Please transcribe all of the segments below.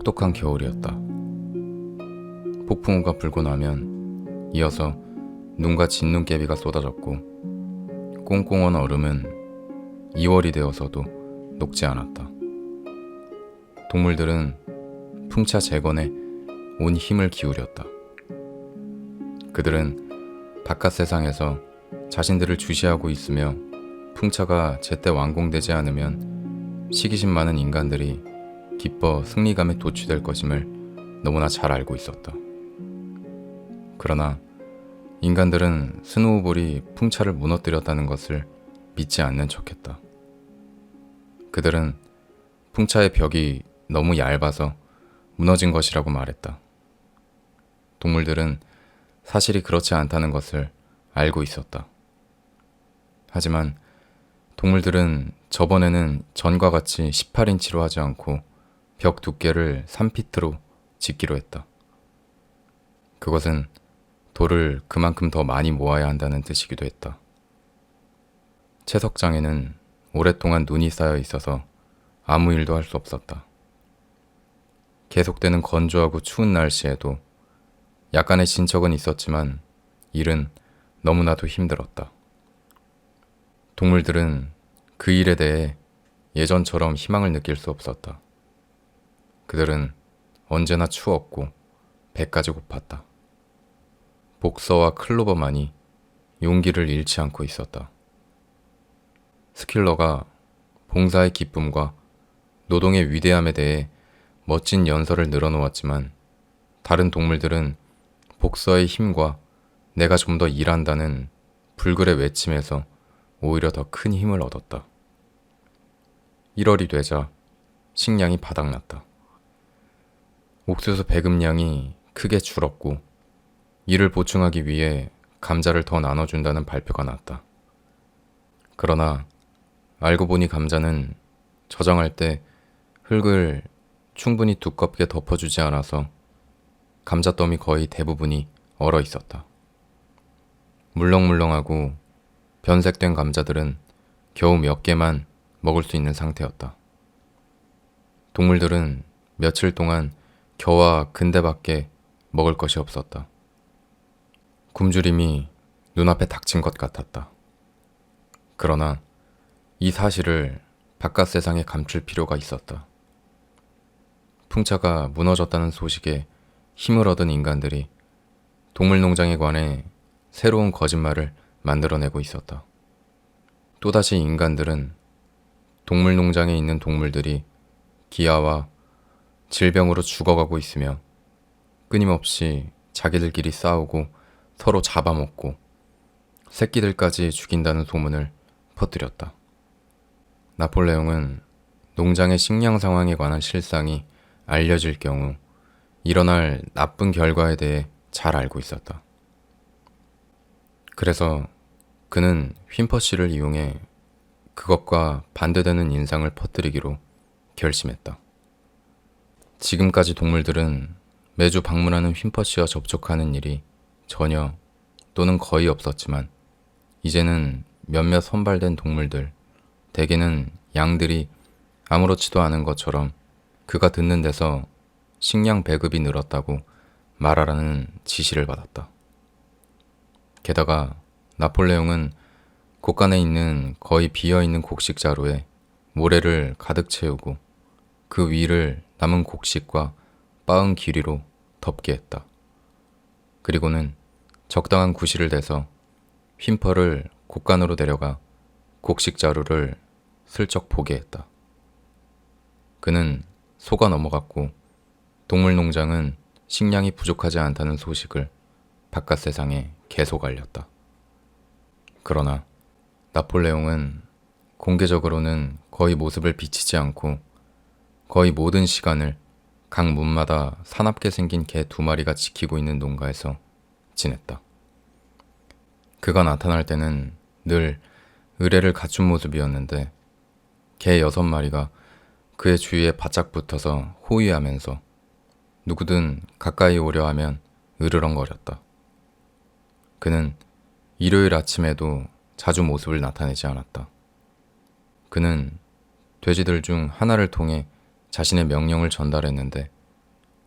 혹독한 겨울이었다. 폭풍우가 불고 나면 이어서 눈과 진눈깨비가 쏟아졌고 꽁꽁 언 얼음은 2월이 되어서도 녹지 않았다. 동물들은 풍차 재건에 온 힘을 기울였다. 그들은 바깥 세상에서 자신들을 주시하고 있으며 풍차가 제때 완공되지 않으면 시기심 많은 인간들이 기뻐 승리감에 도취될 것임을 너무나 잘 알고 있었다. 그러나 인간들은 스노우볼이 풍차를 무너뜨렸다는 것을 믿지 않는 척했다. 그들은 풍차의 벽이 너무 얇아서 무너진 것이라고 말했다. 동물들은 사실이 그렇지 않다는 것을 알고 있었다. 하지만 동물들은 저번에는 전과 같이 18인치로 하지 않고 벽 두께를 3피트로 짓기로 했다. 그것은 돌을 그만큼 더 많이 모아야 한다는 뜻이기도 했다. 채석장에는 오랫동안 눈이 쌓여 있어서 아무 일도 할 수 없었다. 계속되는 건조하고 추운 날씨에도 약간의 진척은 있었지만 일은 너무나도 힘들었다. 동물들은 그 일에 대해 예전처럼 희망을 느낄 수 없었다. 그들은 언제나 추웠고 배까지 고팠다. 복서와 클로버만이 용기를 잃지 않고 있었다. 스킬러가 봉사의 기쁨과 노동의 위대함에 대해 멋진 연설을 늘어놓았지만 다른 동물들은 복서의 힘과 내가 좀 더 일한다는 불굴의 외침에서 오히려 더 큰 힘을 얻었다. 1월이 되자 식량이 바닥났다. 옥수수 배급량이 크게 줄었고 이를 보충하기 위해 감자를 더 나눠준다는 발표가 났다. 그러나 알고 보니 감자는 저장할 때 흙을 충분히 두껍게 덮어주지 않아서 감자더미 거의 대부분이 얼어 있었다. 물렁물렁하고 변색된 감자들은 겨우 몇 개만 먹을 수 있는 상태였다. 동물들은 며칠 동안 겨와 근대밖에 먹을 것이 없었다. 굶주림이 눈앞에 닥친 것 같았다. 그러나 이 사실을 바깥 세상에 감출 필요가 있었다. 풍차가 무너졌다는 소식에 힘을 얻은 인간들이 동물농장에 관해 새로운 거짓말을 만들어내고 있었다. 또다시 인간들은 동물농장에 있는 동물들이 기아와 질병으로 죽어가고 있으며 끊임없이 자기들끼리 싸우고 서로 잡아먹고 새끼들까지 죽인다는 소문을 퍼뜨렸다. 나폴레옹은 농장의 식량 상황에 관한 실상이 알려질 경우 일어날 나쁜 결과에 대해 잘 알고 있었다. 그래서 그는 휜퍼씨를 이용해 그것과 반대되는 인상을 퍼뜨리기로 결심했다. 지금까지 동물들은 매주 방문하는 휜퍼씨와 접촉하는 일이 전혀 또는 거의 없었지만 이제는 몇몇 선발된 동물들, 대개는 양들이 아무렇지도 않은 것처럼 그가 듣는 데서 식량 배급이 늘었다고 말하라는 지시를 받았다. 게다가 나폴레옹은 곳간에 있는 거의 비어있는 곡식 자루에 모래를 가득 채우고 그 위를 남은 곡식과 빻은 기리로 덮게 했다. 그리고는 적당한 구실을 대서 휜퍼를 곳간으로 데려가 곡식 자루를 슬쩍 보게 했다. 그는 속아 넘어갔고 동물농장은 식량이 부족하지 않다는 소식을 바깥 세상에 계속 알렸다. 그러나 나폴레옹은 공개적으로는 거의 모습을 비치지 않고 거의 모든 시간을 각 문마다 사납게 생긴 개 2마리가 지키고 있는 농가에서 지냈다. 그가 나타날 때는 늘 의례를 갖춘 모습이었는데 개 6마리가 그의 주위에 바짝 붙어서 호위하면서 누구든 가까이 오려 하면 으르렁거렸다. 그는 일요일 아침에도 자주 모습을 나타내지 않았다. 그는 돼지들 중 하나를 통해 자신의 명령을 전달했는데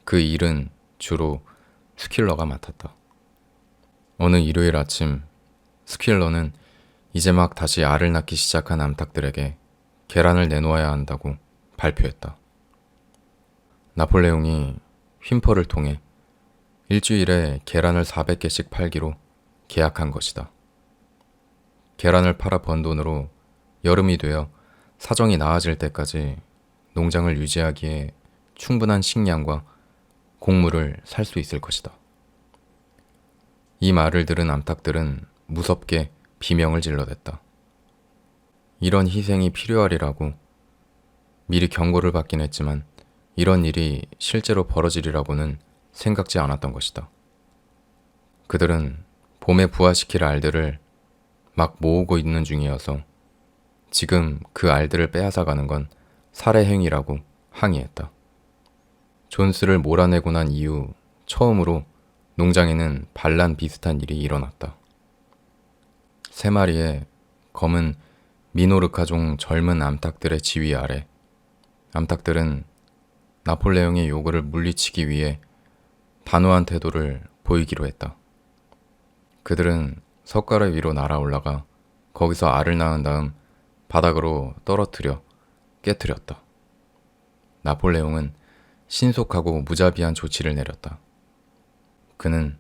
그 일은 주로 스퀼러가 맡았다. 어느 일요일 아침 스퀼러는 이제 막 다시 알을 낳기 시작한 암탉들에게 계란을 내놓아야 한다고 발표했다. 나폴레옹이 휜퍼를 통해 일주일에 계란을 400개씩 팔기로 계약한 것이다. 계란을 팔아 번 돈으로 여름이 되어 사정이 나아질 때까지 농장을 유지하기에 충분한 식량과 곡물을 살 수 있을 것이다. 이 말을 들은 암탉들은 무섭게 비명을 질러댔다. 이런 희생이 필요하리라고 미리 경고를 받긴 했지만 이런 일이 실제로 벌어지리라고는 생각지 않았던 것이다. 그들은 봄에 부화시킬 알들을 막 모으고 있는 중이어서 지금 그 알들을 빼앗아가는 건 살해 행위라고 항의했다. 존스를 몰아내고 난 이후 처음으로 농장에는 반란 비슷한 일이 일어났다. 3마리의 검은 미노르카종 젊은 암탉들의 지휘 아래 암탉들은 나폴레옹의 요구를 물리치기 위해 단호한 태도를 보이기로 했다. 그들은 석가래 위로 날아올라가 거기서 알을 낳은 다음 바닥으로 떨어뜨려 깨뜨렸다. 나폴레옹은 신속하고 무자비한 조치를 내렸다. 그는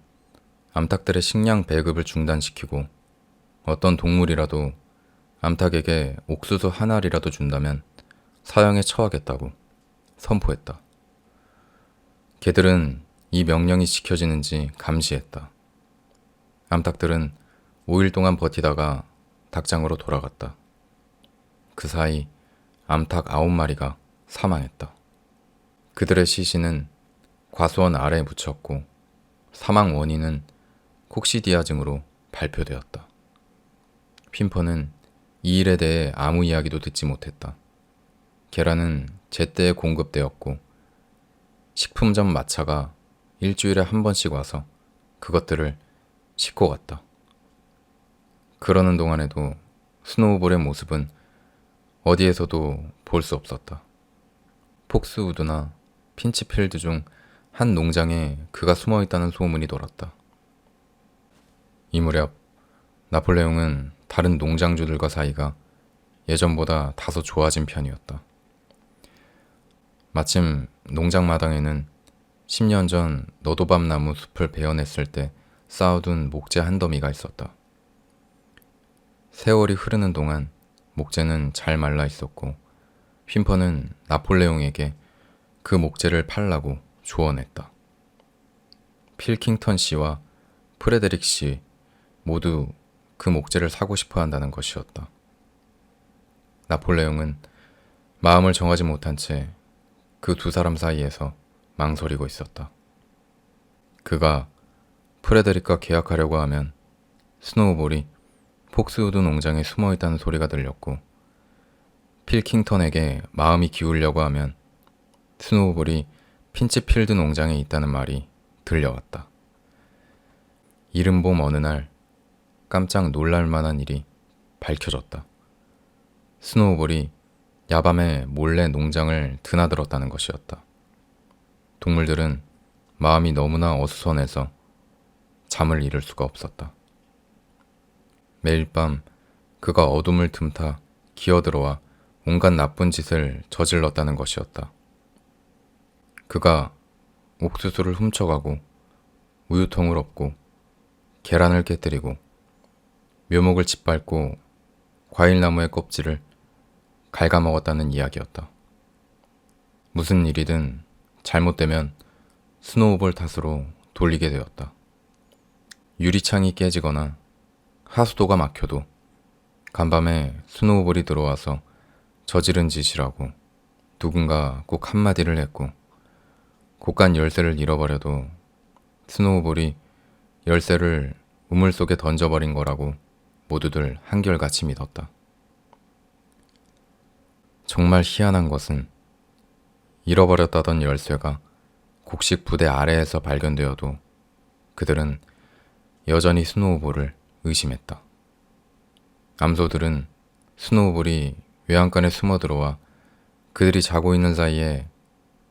암탉들의 식량 배급을 중단시키고 어떤 동물이라도 암탉에게 옥수수 한 알이라도 준다면 사형에 처하겠다고 선포했다. 개들은 이 명령이 지켜지는지 감시했다. 암탉들은 5일 동안 버티다가 닭장으로 돌아갔다. 그 사이 암탉 9마리가 사망했다. 그들의 시신은 과수원 아래에 묻혔고 사망 원인은 콕시디아증으로 발표되었다. 휜퍼는 이 일에 대해 아무 이야기도 듣지 못했다. 계란은 제때에 공급되었고 식품점 마차가 일주일에 한 번씩 와서 그것들을 싣고 갔다. 그러는 동안에도 스노우볼의 모습은 어디에서도 볼 수 없었다. 폭스우드나 핀치필드 중 한 농장에 그가 숨어 있다는 소문이 돌았다. 이 무렵 나폴레옹은 다른 농장주들과 사이가 예전보다 다소 좋아진 편이었다. 마침 농장 마당에는 10년 전 너도밤나무 숲을 베어냈을 때 쌓아둔 목재 한 더미가 있었다. 세월이 흐르는 동안 목재는 잘 말라 있었고 휜퍼는 나폴레옹에게 그 목재를 팔라고 조언했다. 필킹턴 씨와 프레데릭 씨 모두 그 목재를 사고 싶어 한다는 것이었다. 나폴레옹은 마음을 정하지 못한 채 그 두 사람 사이에서 망설이고 있었다. 그가 프레데릭과 계약하려고 하면 스노우볼이 폭스우드 농장에 숨어 있다는 소리가 들렸고 필킹턴에게 마음이 기울려고 하면 스노우볼이 핀치필드 농장에 있다는 말이 들려왔다. 이른 봄 어느 날 깜짝 놀랄 만한 일이 밝혀졌다. 스노우볼이 야밤에 몰래 농장을 드나들었다는 것이었다. 동물들은 마음이 너무나 어수선해서 잠을 이룰 수가 없었다. 매일 밤 그가 어둠을 틈타 기어들어와 온갖 나쁜 짓을 저질렀다는 것이었다. 그가 옥수수를 훔쳐가고 우유통을 엎고 계란을 깨뜨리고 묘목을 짓밟고 과일나무의 껍질을 갉아먹었다는 이야기였다. 무슨 일이든 잘못되면 스노우볼 탓으로 돌리게 되었다. 유리창이 깨지거나 하수도가 막혀도 간밤에 스노우볼이 들어와서 저지른 짓이라고 누군가 꼭 한마디를 했고 곳간 열쇠를 잃어버려도 스노우볼이 열쇠를 우물 속에 던져버린 거라고 모두들 한결같이 믿었다. 정말 희한한 것은 잃어버렸다던 열쇠가 곡식 부대 아래에서 발견되어도 그들은 여전히 스노우볼을 의심했다. 암소들은 스노우볼이 외양간에 숨어 들어와 그들이 자고 있는 사이에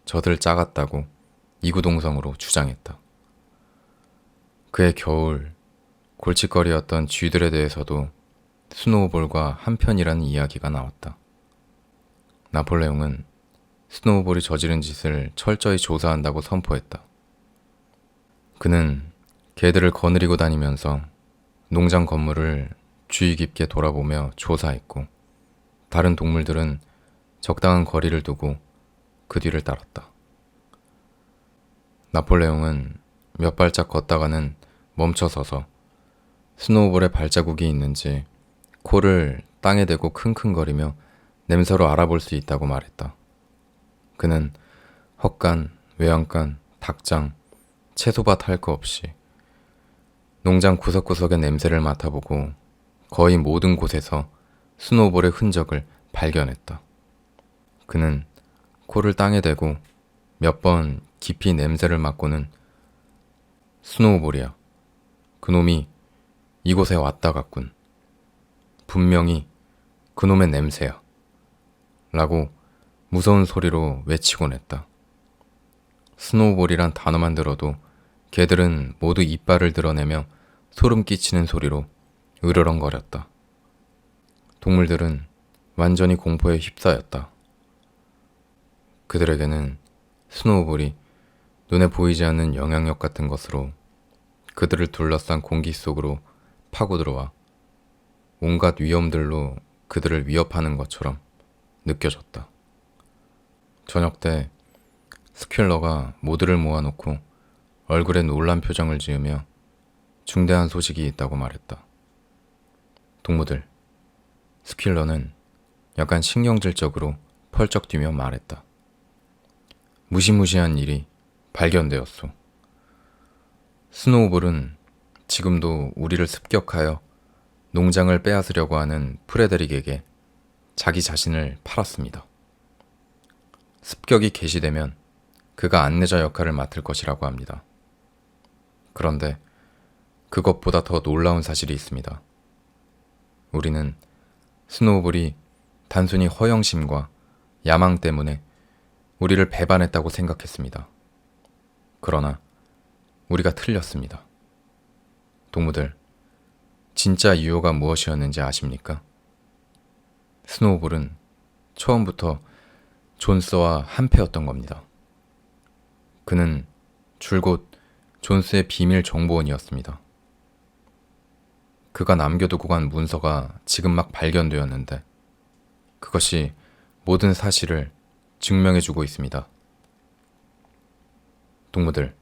젖을 짜갔다고 이구동성으로 주장했다. 그해 겨울 골칫거리였던 쥐들에 대해서도 스노우볼과 한편이라는 이야기가 나왔다. 나폴레옹은 스노우볼이 저지른 짓을 철저히 조사한다고 선포했다. 그는 개들을 거느리고 다니면서 농장 건물을 주의 깊게 돌아보며 조사했고, 다른 동물들은 적당한 거리를 두고 그 뒤를 따랐다. 나폴레옹은 몇 발짝 걷다가는 멈춰서서 스노우볼에 발자국이 있는지 코를 땅에 대고 킁킁거리며 냄새로 알아볼 수 있다고 말했다. 그는 헛간, 외양간, 닭장, 채소밭 할 거 없이 농장 구석구석의 냄새를 맡아보고 거의 모든 곳에서 스노우볼의 흔적을 발견했다. 그는 코를 땅에 대고 몇 번 깊이 냄새를 맡고는 스노우볼이야. 그놈이 이곳에 왔다 갔군. 분명히 그놈의 냄새야. 라고 무서운 소리로 외치곤 했다. 스노우볼이란 단어만 들어도 개들은 모두 이빨을 드러내며 소름 끼치는 소리로 으르렁거렸다. 동물들은 완전히 공포에 휩싸였다. 그들에게는 스노우볼이 눈에 보이지 않는 영향력 같은 것으로 그들을 둘러싼 공기 속으로 파고들어와 온갖 위험들로 그들을 위협하는 것처럼 느껴졌다. 저녁 때 스퀼러가 모두를 모아놓고 얼굴에 놀란 표정을 지으며 중대한 소식이 있다고 말했다. 동무들, 스퀼러는 약간 신경질적으로 펄쩍 뛰며 말했다. 무시무시한 일이 발견되었소. 스노우볼은 지금도 우리를 습격하여 농장을 빼앗으려고 하는 프레데릭에게 자기 자신을 팔았습니다. 습격이 개시되면 그가 안내자 역할을 맡을 것이라고 합니다. 그런데 그것보다 더 놀라운 사실이 있습니다. 우리는 스노우볼이 단순히 허영심과 야망 때문에 우리를 배반했다고 생각했습니다. 그러나 우리가 틀렸습니다. 동무들, 진짜 이유가 무엇이었는지 아십니까? 스노우볼은 처음부터 존스와 한패였던 겁니다. 그는 줄곧 존스의 비밀 정보원이었습니다. 그가 남겨두고 간 문서가 지금 막 발견되었는데 그것이 모든 사실을 증명해주고 있습니다. 동무들,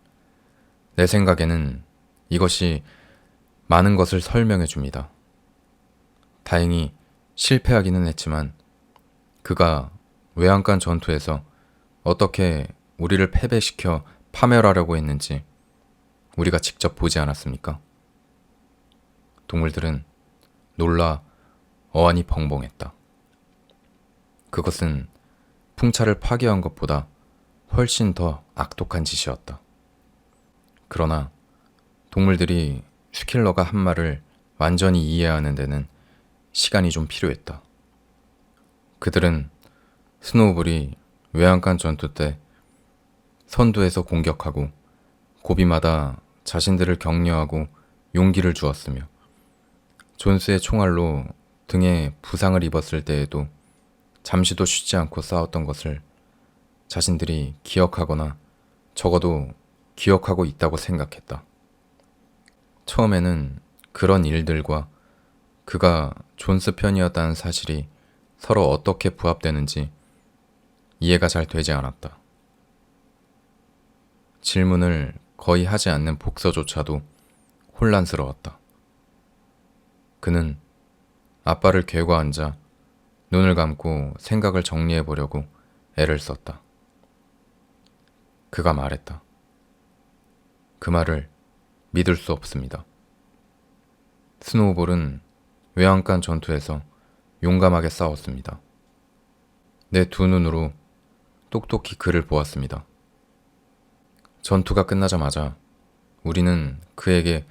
내 생각에는 이것이 많은 것을 설명해줍니다. 다행히 실패하기는 했지만 그가 외양간 전투에서 어떻게 우리를 패배시켜 파멸하려고 했는지 우리가 직접 보지 않았습니까? 동물들은 놀라 어안이 벙벙했다. 그것은 풍차를 파괴한 것보다 훨씬 더 악독한 짓이었다. 그러나 동물들이 스퀼러가 한 말을 완전히 이해하는 데는 시간이 좀 필요했다. 그들은 스노우볼이 외양간 전투 때 선두에서 공격하고 고비마다 자신들을 격려하고 용기를 주었으며 존스의 총알로 등에 부상을 입었을 때에도 잠시도 쉬지 않고 싸웠던 것을 자신들이 기억하거나 적어도 기억하고 있다고 생각했다. 처음에는 그런 일들과 그가 존스 편이었다는 사실이 서로 어떻게 부합되는지 이해가 잘 되지 않았다. 질문을 거의 하지 않는 복서조차도 혼란스러웠다. 그는 아빠를 괴고 앉아 눈을 감고 생각을 정리해 보려고 애를 썼다. 그가 말했다. 그 말을 믿을 수 없습니다. 스노우볼은 외양간 전투에서 용감하게 싸웠습니다. 내 두 눈으로 똑똑히 그를 보았습니다. 전투가 끝나자마자 우리는 그에게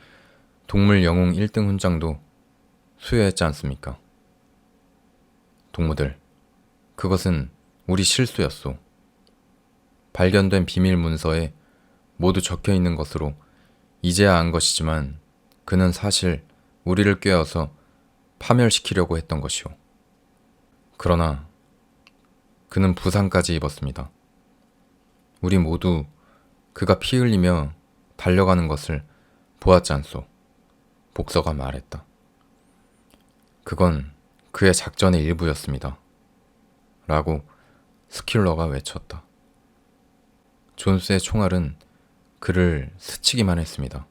동물 영웅 1등 훈장도 수여했지 않습니까? 동무들, 그것은 우리 실수였소. 발견된 비밀 문서에 모두 적혀 있는 것으로 이제야 안 것이지만 그는 사실 우리를 꿰어서 파멸시키려고 했던 것이오. 그러나 그는 부상까지 입었습니다. 우리 모두 그가 피 흘리며 달려가는 것을 보았지 않소. 복서가 말했다. 그건 그의 작전의 일부였습니다. 라고 스킬러가 외쳤다. 존스의 총알은 그를 스치기만 했습니다.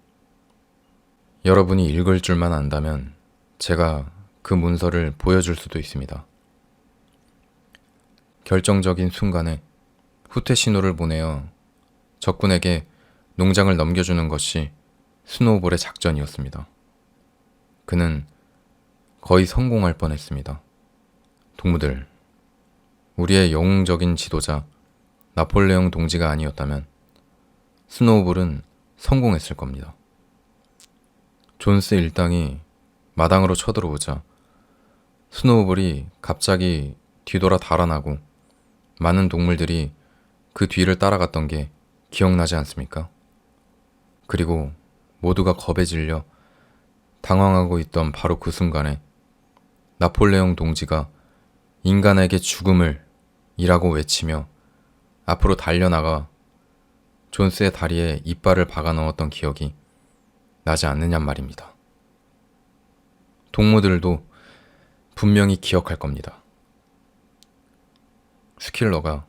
여러분이 읽을 줄만 안다면 제가 그 문서를 보여줄 수도 있습니다. 결정적인 순간에 후퇴 신호를 보내어 적군에게 농장을 넘겨주는 것이 스노우볼의 작전이었습니다. 그는 거의 성공할 뻔했습니다. 동무들, 우리의 영웅적인 지도자 나폴레옹 동지가 아니었다면 스노우볼은 성공했을 겁니다. 존스 일당이 마당으로 쳐들어오자 스노우볼이 갑자기 뒤돌아 달아나고 많은 동물들이 그 뒤를 따라갔던 게 기억나지 않습니까? 그리고 모두가 겁에 질려 당황하고 있던 바로 그 순간에 나폴레옹 동지가 인간에게 죽음을 이라고 외치며 앞으로 달려나가 존스의 다리에 이빨을 박아 넣었던 기억이 나지 않느냔 말입니다. 동무들도 분명히 기억할 겁니다. 스킬러가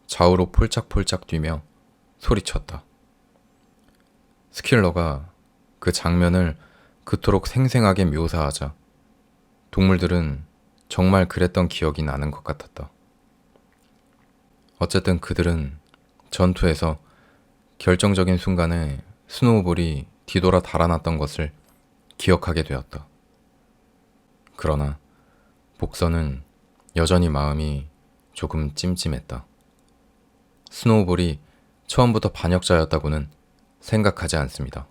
좌우로 폴짝폴짝 뛰며 소리쳤다. 스킬러가 그 장면을 그토록 생생하게 묘사하자 동물들은 정말 그랬던 기억이 나는 것 같았다. 어쨌든 그들은 전투에서 결정적인 순간에 스노우볼이 뒤돌아 달아났던 것을 기억하게 되었다. 그러나 복서는 여전히 마음이 조금 찜찜했다. 스노우볼이 처음부터 반역자였다고는 생각하지 않습니다.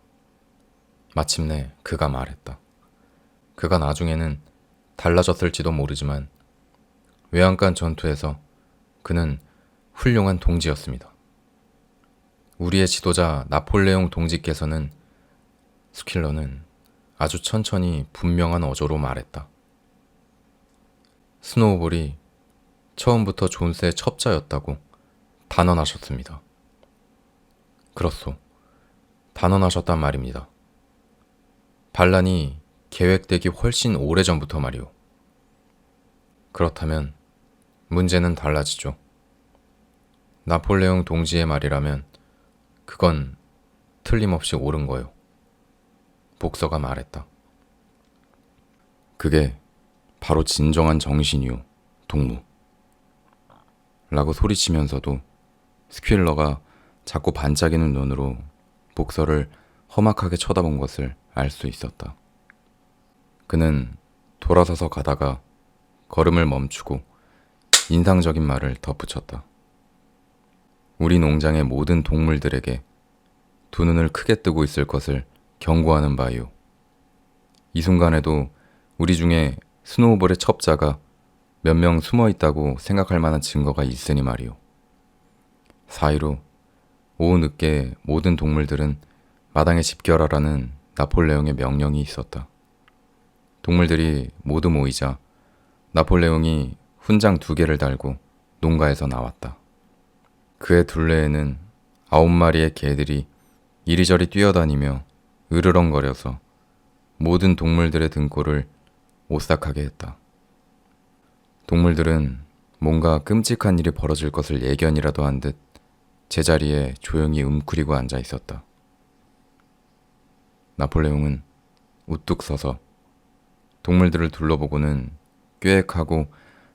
마침내 그가 말했다. 그가 나중에는 달라졌을지도 모르지만 외양간 전투에서 그는 훌륭한 동지였습니다. 우리의 지도자 나폴레옹 동지께서는 스킬러는 아주 천천히 분명한 어조로 말했다. 스노우볼이 처음부터 존스의 첩자였다고 단언하셨습니다. 그렇소. 단언하셨단 말입니다. 반란이 계획되기 훨씬 오래전부터 말이오. 그렇다면 문제는 달라지죠. 나폴레옹 동지의 말이라면 그건 틀림없이 옳은 거요. 복서가 말했다. 그게 바로 진정한 정신이오, 동무. 라고 소리치면서도 스퀼러가 자꾸 반짝이는 눈으로 복서를 험악하게 쳐다본 것을 알 수 있었다. 그는 돌아서서 가다가 걸음을 멈추고 인상적인 말을 덧붙였다. 우리 농장의 모든 동물들에게 두 눈을 크게 뜨고 있을 것을 경고하는 바이오. 이 순간에도 우리 중에 스노우볼의 첩자가 몇 명 숨어 있다고 생각할 만한 증거가 있으니 말이오. 사이로 오후 늦게 모든 동물들은 마당에 집결하라는 나폴레옹의 명령이 있었다. 동물들이 모두 모이자 나폴레옹이 훈장 2개를 달고 농가에서 나왔다. 그의 둘레에는 9마리의 개들이 이리저리 뛰어다니며 으르렁거려서 모든 동물들의 등골을 오싹하게 했다. 동물들은 뭔가 끔찍한 일이 벌어질 것을 예견이라도 한 듯 제자리에 조용히 움크리고 앉아 있었다. 나폴레옹은 우뚝 서서 동물들을 둘러보고는 꾀획하고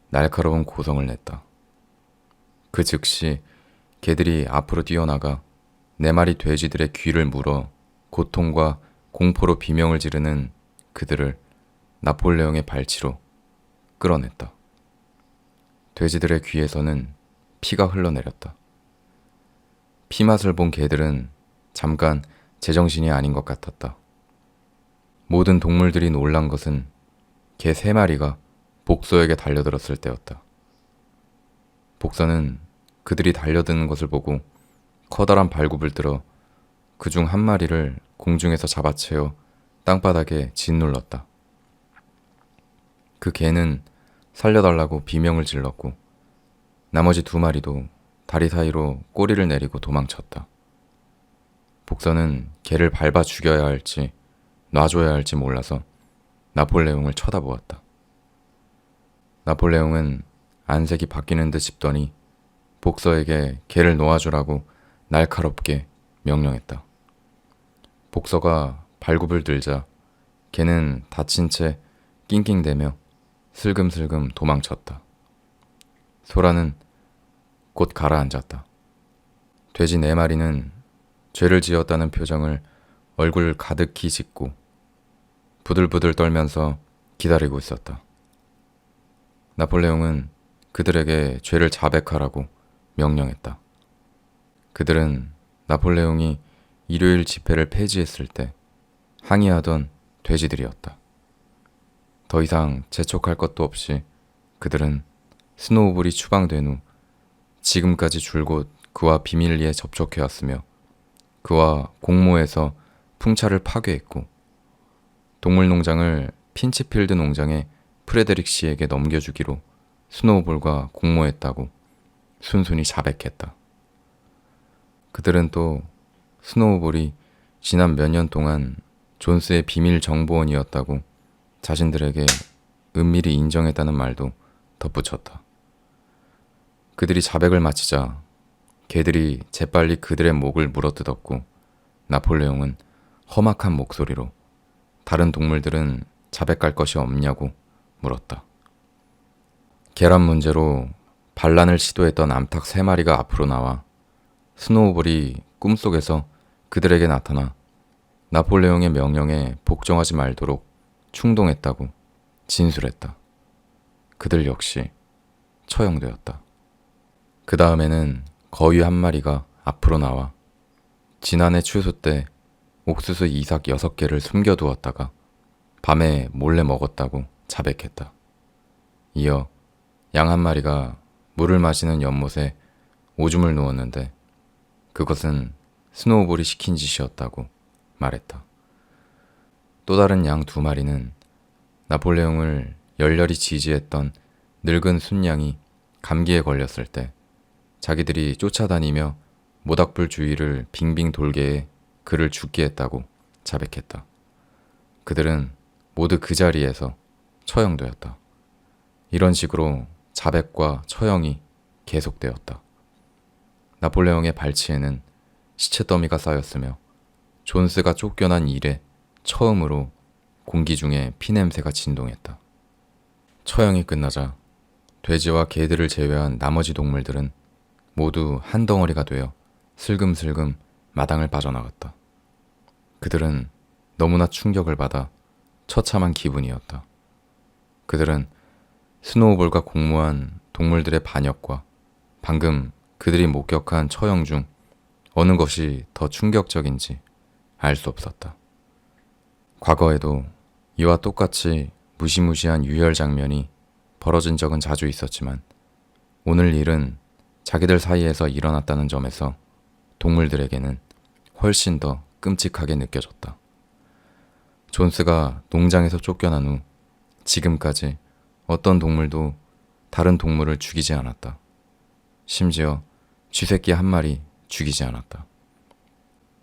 날카로운 고성을 냈다. 그 즉시 개들이 앞으로 뛰어나가 4마리 돼지들의 귀를 물어 고통과 공포로 비명을 지르는 그들을 나폴레옹의 발치로 끌어냈다. 돼지들의 귀에서는 피가 흘러내렸다. 피맛을 본 개들은 잠깐 제정신이 아닌 것 같았다. 모든 동물들이 놀란 것은 개 3마리가 복서에게 달려들었을 때였다. 복서는 그들이 달려드는 것을 보고 커다란 발굽을 들어 그중 한 마리를 공중에서 잡아채어 땅바닥에 짓눌렀다. 그 개는 살려달라고 비명을 질렀고 나머지 두 마리도 다리 사이로 꼬리를 내리고 도망쳤다. 복서는 개를 밟아 죽여야 할지 놔줘야 할지 몰라서 나폴레옹을 쳐다보았다. 나폴레옹은 안색이 바뀌는 듯 싶더니 복서에게 개를 놓아주라고 날카롭게 명령했다. 복서가 발굽을 들자 개는 다친 채 낑낑대며 슬금슬금 도망쳤다. 소라는 곧 가라앉았다. 돼지 4마리는 죄를 지었다는 표정을 얼굴 가득히 짓고 부들부들 떨면서 기다리고 있었다. 나폴레옹은 그들에게 죄를 자백하라고 명령했다. 그들은 나폴레옹이 일요일 집회를 폐지했을 때 항의하던 돼지들이었다. 더 이상 재촉할 것도 없이 그들은 스노우볼이 추방된 후 지금까지 줄곧 그와 비밀리에 접촉해왔으며 그와 공모해서 풍차를 파괴했고 동물농장을 핀치필드 농장의 프레데릭 씨에게 넘겨주기로 스노우볼과 공모했다고 순순히 자백했다. 그들은 또 스노우볼이 지난 몇 년 동안 존스의 비밀 정보원이었다고 자신들에게 은밀히 인정했다는 말도 덧붙였다. 그들이 자백을 마치자 개들이 재빨리 그들의 목을 물어뜯었고 나폴레옹은 험악한 목소리로 다른 동물들은 자백할 것이 없냐고 물었다. 계란 문제로 반란을 시도했던 암탉 3마리가 앞으로 나와 스노우볼이 꿈속에서 그들에게 나타나 나폴레옹의 명령에 복종하지 말도록 충동했다고 진술했다. 그들 역시 처형되었다. 그 다음에는 거위 1마리가 앞으로 나와 지난해 추수 때 옥수수 이삭 6개를 숨겨두었다가 밤에 몰래 먹었다고 자백했다. 이어 양 1마리가 물을 마시는 연못에 오줌을 누웠는데 그것은 스노우볼이 시킨 짓이었다고 말했다. 또 다른 양 2마리는 나폴레옹을 열렬히 지지했던 늙은 순양이 감기에 걸렸을 때 자기들이 쫓아다니며 모닥불 주위를 빙빙 돌게 해 그를 죽게 했다고 자백했다. 그들은 모두 그 자리에서 처형되었다. 이런 식으로 자백과 처형이 계속되었다. 나폴레옹의 발치에는 시체 더미가 쌓였으며 존스가 쫓겨난 이래 처음으로 공기 중에 피냄새가 진동했다. 처형이 끝나자 돼지와 개들을 제외한 나머지 동물들은 모두 한 덩어리가 되어 슬금슬금 마당을 빠져나갔다. 그들은 너무나 충격을 받아 처참한 기분이었다. 그들은 스노우볼과 공모한 동물들의 반역과 방금 그들이 목격한 처형 중 어느 것이 더 충격적인지 알 수 없었다. 과거에도 이와 똑같이 무시무시한 유혈 장면이 벌어진 적은 자주 있었지만 오늘 일은 자기들 사이에서 일어났다는 점에서 동물들에게는 훨씬 더 끔찍하게 느껴졌다. 존스가 농장에서 쫓겨난 후 지금까지 어떤 동물도 다른 동물을 죽이지 않았다. 심지어 쥐새끼 1마리 죽이지 않았다.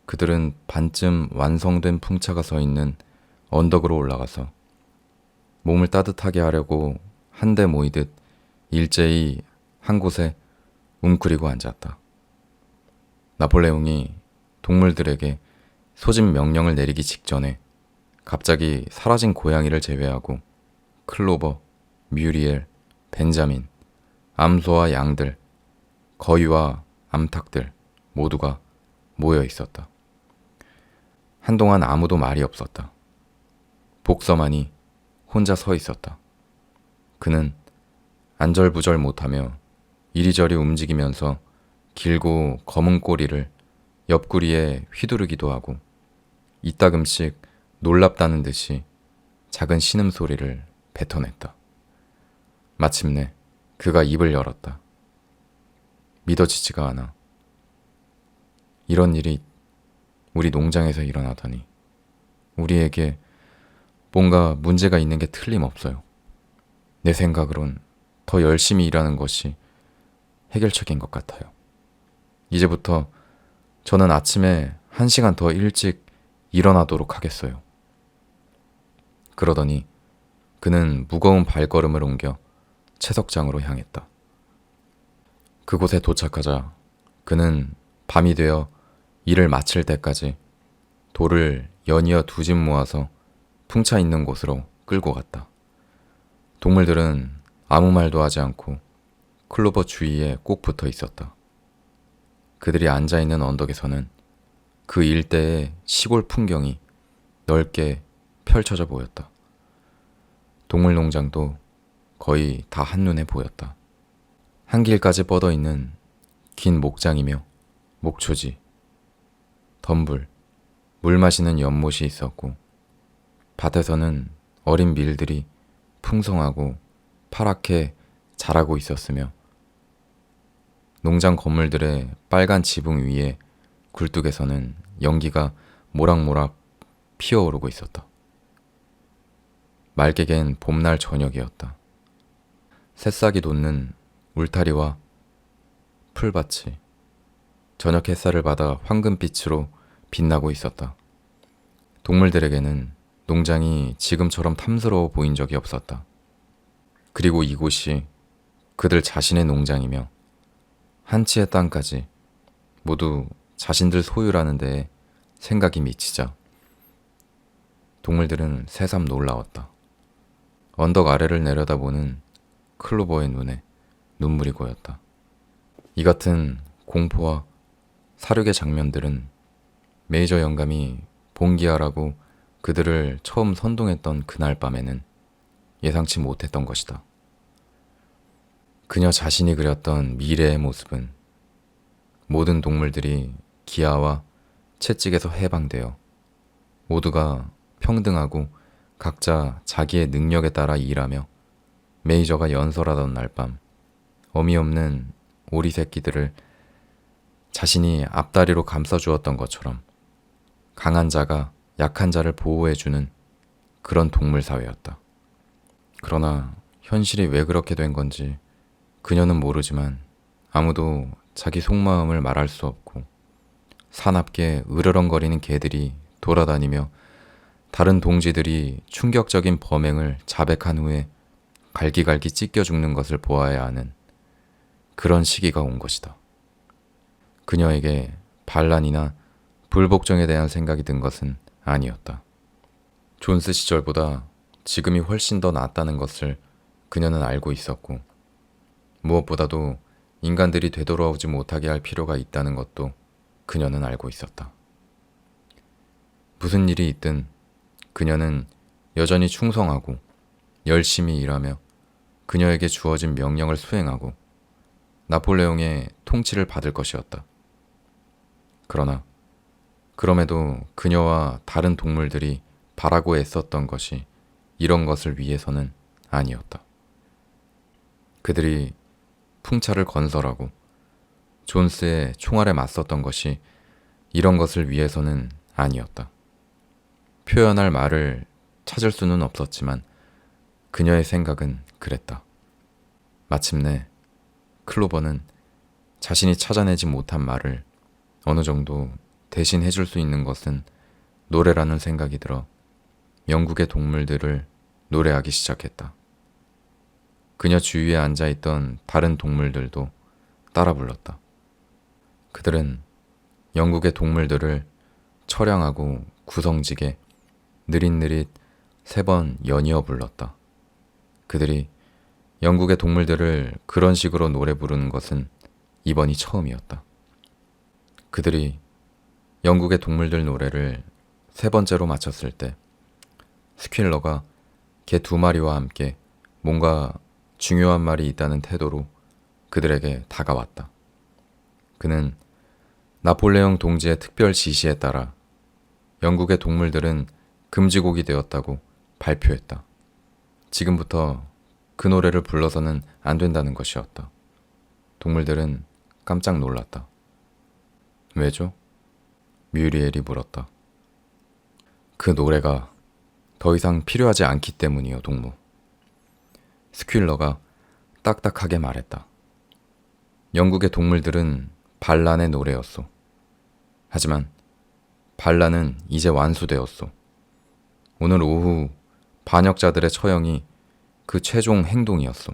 그들은 반쯤 완성된 풍차가 서 있는 언덕으로 올라가서 몸을 따뜻하게 하려고 한데 모이듯 일제히 한 곳에 웅크리고 앉았다. 나폴레옹이 동물들에게 소집 명령을 내리기 직전에 갑자기 사라진 고양이를 제외하고 클로버, 뮤리엘, 벤자민, 암소와 양들, 거위와 암탉들 모두가 모여 있었다. 한동안 아무도 말이 없었다. 복서만이 혼자 서 있었다. 그는 안절부절 못하며 이리저리 움직이면서 길고 검은 꼬리를 옆구리에 휘두르기도 하고 이따금씩 놀랍다는 듯이 작은 신음소리를 뱉어냈다. 마침내 그가 입을 열었다. 믿어지지가 않아. 이런 일이 우리 농장에서 일어나다니. 우리에게 뭔가 문제가 있는 게 틀림없어요. 내 생각으론 더 열심히 일하는 것이 해결책인 것 같아요. 이제부터 저는 아침에 1시간 더 일찍 일어나도록 하겠어요. 그러더니 그는 무거운 발걸음을 옮겨 채석장으로 향했다. 그곳에 도착하자 그는 밤이 되어 일을 마칠 때까지 돌을 연이어 2집 모아서 풍차 있는 곳으로 끌고 갔다. 동물들은 아무 말도 하지 않고 클로버 주위에 꼭 붙어 있었다. 그들이 앉아있는 언덕에서는 그 일대의 시골 풍경이 넓게 펼쳐져 보였다. 동물 농장도 거의 다 한눈에 보였다. 한 길까지 뻗어 있는 긴 목장이며 목초지, 덤불, 물 마시는 연못이 있었고 밭에서는 어린 밀들이 풍성하고 파랗게 자라고 있었으며 농장 건물들의 빨간 지붕 위에 굴뚝에서는 연기가 모락모락 피어오르고 있었다. 맑게 갠 봄날 저녁이었다. 새싹이 돋는 울타리와 풀밭이 저녁 햇살을 받아 황금빛으로 빛나고 있었다. 동물들에게는 농장이 지금처럼 탐스러워 보인 적이 없었다. 그리고 이곳이 그들 자신의 농장이며 한 치의 땅까지 모두 자신들 소유라는 데에 생각이 미치자 동물들은 새삼 놀라웠다. 언덕 아래를 내려다보는 클로버의 눈에 눈물이 고였다. 이 같은 공포와 사륙의 장면들은 메이저 영감이 봉기하라고 그들을 처음 선동했던 그날 밤에는 예상치 못했던 것이다. 그녀 자신이 그렸던 미래의 모습은 모든 동물들이 기아와 채찍에서 해방되어 모두가 평등하고 각자 자기의 능력에 따라 일하며 메이저가 연설하던 날 밤 어미 없는 오리 새끼들을 자신이 앞다리로 감싸주었던 것처럼 강한 자가 약한 자를 보호해주는 그런 동물 사회였다. 그러나 현실이 왜 그렇게 된 건지 그녀는 모르지만 아무도 자기 속마음을 말할 수 없고 사납게 으르렁거리는 개들이 돌아다니며 다른 동지들이 충격적인 범행을 자백한 후에 갈기갈기 찢겨 죽는 것을 보아야 하는 그런 시기가 온 것이다. 그녀에게 반란이나 불복종에 대한 생각이 든 것은 아니었다. 존스 시절보다 지금이 훨씬 더 낫다는 것을 그녀는 알고 있었고 무엇보다도 인간들이 되돌아오지 못하게 할 필요가 있다는 것도 그녀는 알고 있었다. 무슨 일이 있든 그녀는 여전히 충성하고 열심히 일하며 그녀에게 주어진 명령을 수행하고 나폴레옹의 통치를 받을 것이었다. 그러나 그럼에도 그녀와 다른 동물들이 바라고 애썼던 것이 이런 것을 위해서는 아니었다. 그들이 풍차를 건설하고 존스의 총알에 맞섰던 것이 이런 것을 위해서는 아니었다. 표현할 말을 찾을 수는 없었지만 그녀의 생각은 그랬다. 마침내 클로버는 자신이 찾아내지 못한 말을 어느 정도 대신 해줄 수 있는 것은 노래라는 생각이 들어 영국의 동물들을 노래하기 시작했다. 그녀 주위에 앉아있던 다른 동물들도 따라 불렀다. 그들은 영국의 동물들을 처량하고 구성지게 느릿느릿 3번 연이어 불렀다. 그들이 영국의 동물들을 그런 식으로 노래 부르는 것은 이번이 처음이었다. 그들이 영국의 동물들 노래를 3번째로 마쳤을 때 스퀼러가 개 2마리와 함께 뭔가 중요한 말이 있다는 태도로 그들에게 다가왔다. 그는 나폴레옹 동지의 특별 지시에 따라 영국의 동물들은 금지곡이 되었다고 발표했다. 지금부터 그 노래를 불러서는 안 된다는 것이었다. 동물들은 깜짝 놀랐다. 왜죠? 뮤리엘이 물었다. 그 노래가 더 이상 필요하지 않기 때문이요, 동무. 스퀼러가 딱딱하게 말했다. 영국의 동물들은 반란의 노래였소. 하지만 반란은 이제 완수되었소. 오늘 오후 반역자들의 처형이 그 최종 행동이었소.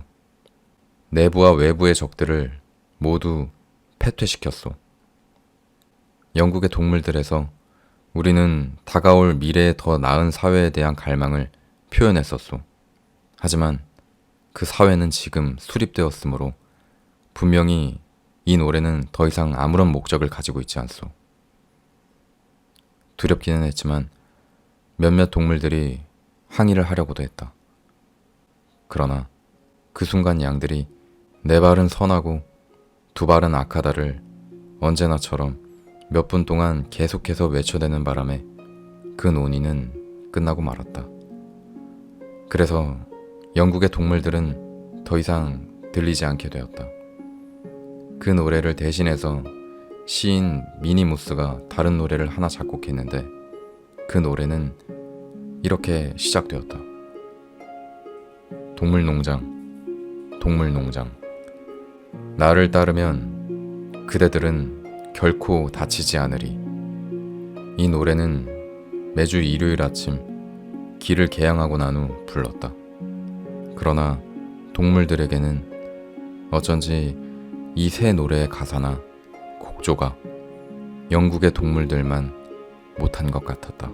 내부와 외부의 적들을 모두 패퇴시켰소. 영국의 동물들에서 우리는 다가올 미래의 더 나은 사회에 대한 갈망을 표현했었소. 하지만 그 사회는 지금 수립되었으므로 분명히 이 노래는 더 이상 아무런 목적을 가지고 있지 않소. 두렵기는 했지만 몇몇 동물들이 항의를 하려고도 했다. 그러나 그 순간 양들이 네 발은 선하고 두 발은 악하다를 언제나처럼 몇 분 동안 계속해서 외쳐대는 바람에 그 논의는 끝나고 말았다. 그래서 영국의 동물들은 더 이상 들리지 않게 되었다. 그 노래를 대신해서 시인 미니무스가 다른 노래를 하나 작곡했는데 그 노래는 이렇게 시작되었다. 동물농장, 동물농장. 나를 따르면 그대들은 결코 다치지 않으리. 이 노래는 매주 일요일 아침 길을 개양하고 난 후 불렀다. 그러나 동물들에게는 어쩐지 이 새 노래의 가사나 곡조가 영국의 동물들만 못한 것 같았다.